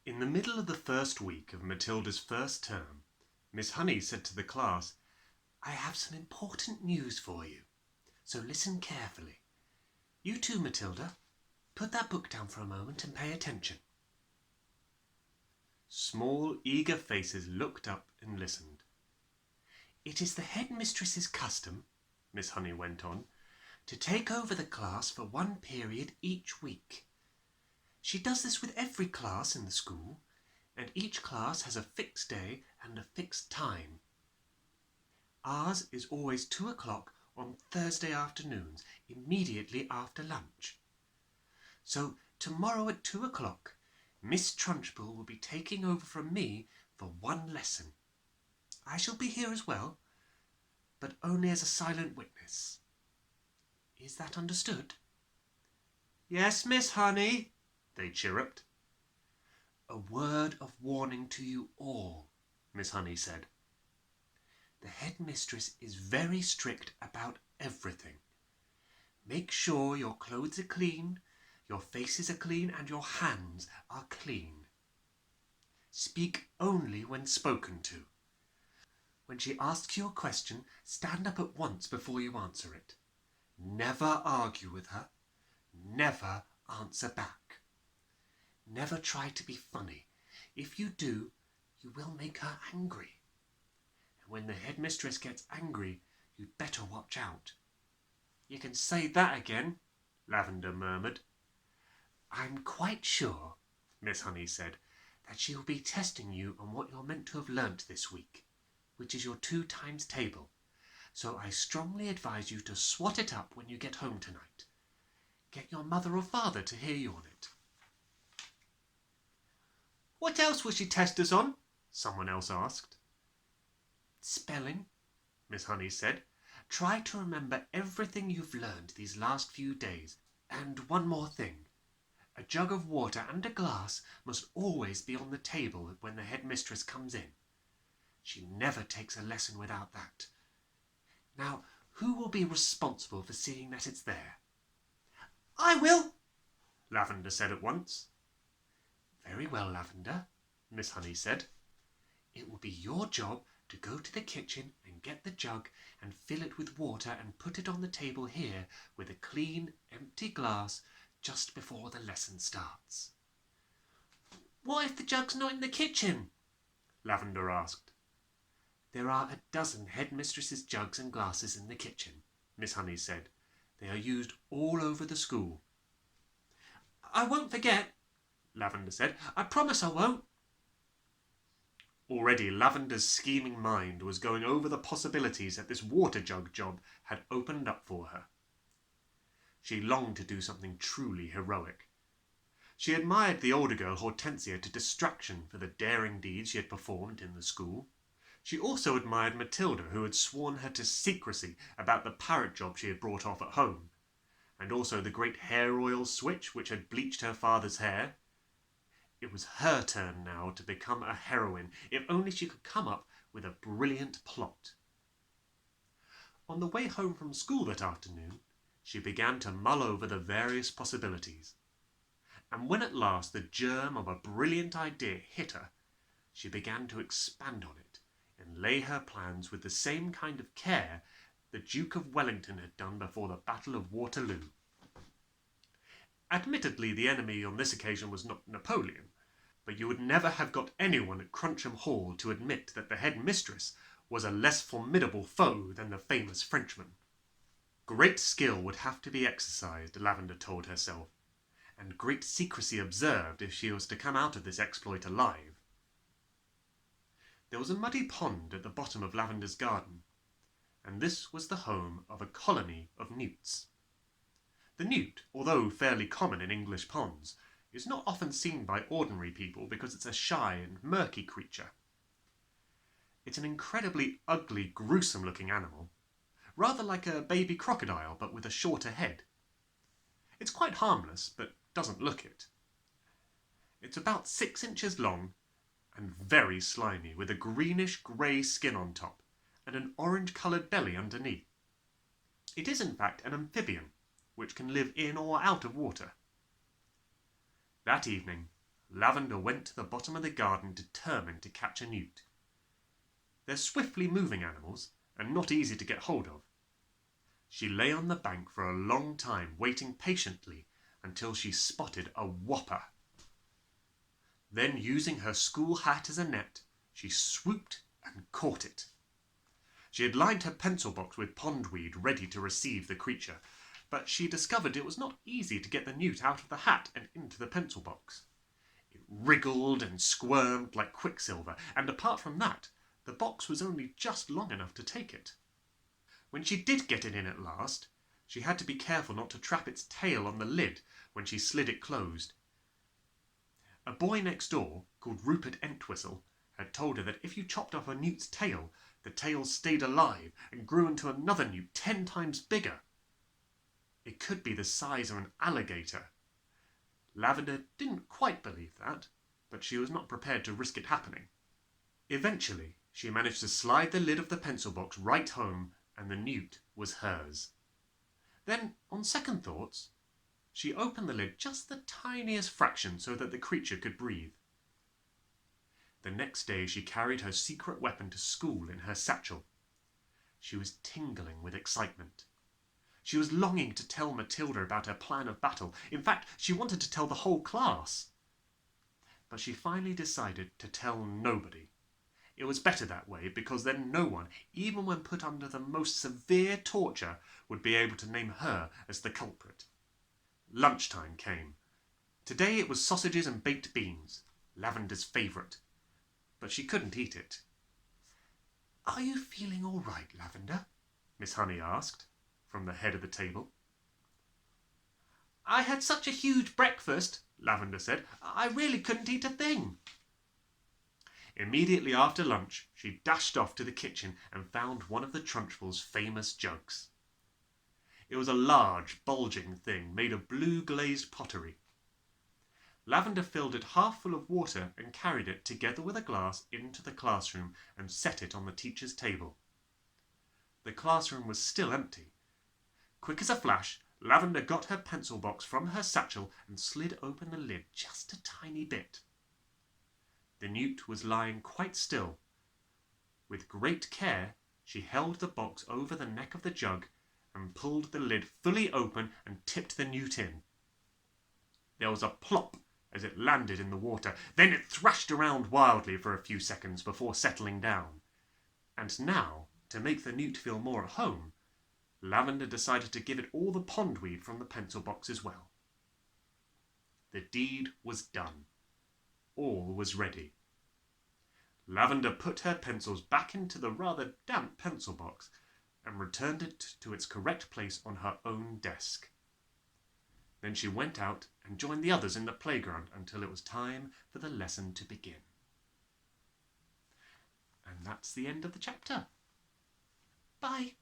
In the middle of the first week of Matilda's first term, Miss Honey said to the class, "I have some important news for you, so listen carefully. You too, Matilda. Put that book down for a moment and pay attention." Small, eager faces looked up and listened. "It is the headmistress's custom," Miss Honey went on, "to take over the class for one period each week. She does this with every class in the school, and each class has a fixed day and a fixed time. Ours is always 2 o'clock on Thursday afternoons, immediately after lunch. So tomorrow at 2 o'clock, Miss Trunchbull will be taking over from me for one lesson. I shall be here as well, but only as a silent witness. Is that understood?" "Yes, Miss Honey," they chirruped. "A word of warning to you all," Miss Honey said. "The headmistress is very strict about everything. Make sure your clothes are clean, your faces are clean, and your hands are clean. Speak only when spoken to. When she asks you a question, stand up at once before you answer it. Never argue with her. Never answer back. Never try to be funny. If you do, you will make her angry. And when the headmistress gets angry, you'd better watch out." "You can say that again," Lavender murmured. "I'm quite sure," Miss Honey said, "that she will be testing you on what you're meant to have learnt this week, which is your 2 times table. So I strongly advise you to swat it up when you get home tonight. Get your mother or father to hear you on it." "What else will she test us on?" someone else asked. "Spelling," Miss Honey said. "Try to remember everything you've learned these last few days. And one more thing. A jug of water and a glass must always be on the table when the headmistress comes in. She never takes a lesson without that. Now, who will be responsible for seeing that it's there?" "I will," Lavender said at once. "Very well, Lavender," Miss Honey said. "It will be your job to go to the kitchen and get the jug and fill it with water and put it on the table here with a clean, empty glass just before the lesson starts." "What if the jug's not in the kitchen?" Lavender asked. "There are a dozen headmistress's jugs and glasses in the kitchen," Miss Honey said. "They are used all over the school." "I won't forget," Lavender said. "I promise I won't." Already Lavender's scheming mind was going over the possibilities that this water jug job had opened up for her. She longed to do something truly heroic. She admired the older girl Hortensia to distraction for the daring deeds she had performed in the school. She also admired Matilda, who had sworn her to secrecy about the parrot job she had brought off at home, and also the great hair oil switch which had bleached her father's hair. It was her turn now to become a heroine, if only she could come up with a brilliant plot. On the way home from school that afternoon, she began to mull over the various possibilities. And when at last the germ of a brilliant idea hit her, she began to expand on it and lay her plans with the same kind of care the Duke of Wellington had done before the Battle of Waterloo. Admittedly, the enemy on this occasion was not Napoleon, but you would never have got anyone at Cruncham Hall to admit that the headmistress was a less formidable foe than the famous Frenchman. Great skill would have to be exercised, Lavender told herself, and great secrecy observed if she was to come out of this exploit alive. There was a muddy pond at the bottom of Lavender's garden, and this was the home of a colony of newts. The newt, although fairly common in English ponds, is not often seen by ordinary people because it's a shy and murky creature. It's an incredibly ugly, gruesome-looking animal, rather like a baby crocodile but with a shorter head. It's quite harmless, but doesn't look it. It's about 6 inches long and very slimy, with a greenish-grey skin on top and an orange-coloured belly underneath. It is, in fact, an amphibian, which can live in or out of water. That evening, Lavender went to the bottom of the garden determined to catch a newt. They're swiftly moving animals and not easy to get hold of. She lay on the bank for a long time, waiting patiently until she spotted a whopper. Then, using her school hat as a net, she swooped and caught it. She had lined her pencil box with pondweed ready to receive the creature, but she discovered it was not easy to get the newt out of the hat and into the pencil box. It wriggled and squirmed like quicksilver, and apart from that, the box was only just long enough to take it. When she did get it in at last, she had to be careful not to trap its tail on the lid when she slid it closed. A boy next door, called Rupert Entwistle, had told her that if you chopped off a newt's tail, the tail stayed alive and grew into another newt 10 times bigger. It could be the size of an alligator. Lavender didn't quite believe that, but she was not prepared to risk it happening. Eventually, she managed to slide the lid of the pencil box right home, and the newt was hers. Then, on second thoughts, she opened the lid just the tiniest fraction so that the creature could breathe. The next day she carried her secret weapon to school in her satchel. She was tingling with excitement. She was longing to tell Matilda about her plan of battle. In fact, she wanted to tell the whole class. But she finally decided to tell nobody. It was better that way, because then no one, even when put under the most severe torture, would be able to name her as the culprit. Lunchtime came. Today it was sausages and baked beans, Lavender's favourite. But she couldn't eat it. "Are you feeling all right, Lavender?" Miss Honey asked, from the head of the table. "I had such a huge breakfast," Lavender said. "I really couldn't eat a thing." Immediately after lunch, she dashed off to the kitchen and found one of the Trunchbull's famous jugs. It was a large, bulging thing made of blue-glazed pottery. Lavender filled it half full of water and carried it, together with a glass, into the classroom and set it on the teacher's table. The classroom was still empty. Quick as a flash, Lavender got her pencil box from her satchel and slid open the lid just a tiny bit. The newt was lying quite still. With great care, she held the box over the neck of the jug and pulled the lid fully open and tipped the newt in. There was a plop as it landed in the water. Then it thrashed around wildly for a few seconds before settling down. And now, to make the newt feel more at home, Lavender decided to give it all the pondweed from the pencil box as well. The deed was done. All was ready. Lavender put her pencils back into the rather damp pencil box and returned it to its correct place on her own desk. Then she went out and joined the others in the playground until it was time for the lesson to begin. And that's the end of the chapter. Bye.